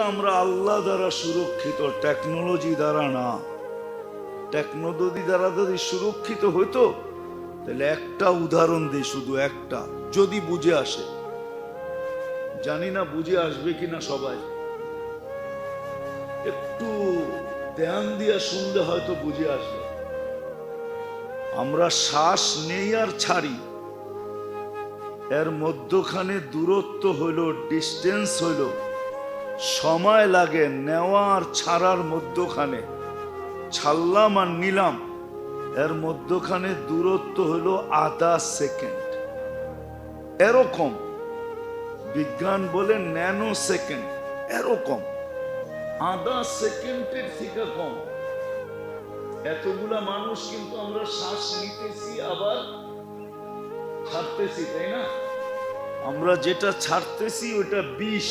আমরা আল্লাহ দ্বারা সুরক্ষিত, টেকনোলজি দ্বারা না। টেকনোলজি দ্বারা যদি সুরক্ষিত হইতো তাহলে একটা উদাহরণ দিই, শুধু একটা, যদি বুঝে আসে। জানি না বুঝে আসবে কিনা সবাই, একটু ধ্যান দিয়া শুনলে হয়তো বুঝে আসবে। আমরা শ্বাস নেই আর ছাড়ি, এর মধ্যখানে দূরত্ব হইল, ডিস্টেন্স হইল, সময় লাগে নেওয়া আর ছাড়ার মধ্যখানে, ছাড়লাম আর নিলাম, এর মধ্যখানে দূরত্ব হইল আধা সেকেন্ড। এরকম বিজ্ঞান বলে ন্যানো সেকেন্ড, এরকম আধা সেকেন্ডের থেকে কম। এতগুলা মানুষ কিন্তু আমরা শ্বাস নিতেছি আবার ছাড়তেছি, তাই না? আমরা যেটা ছাড়তেছি ওটা বিষ,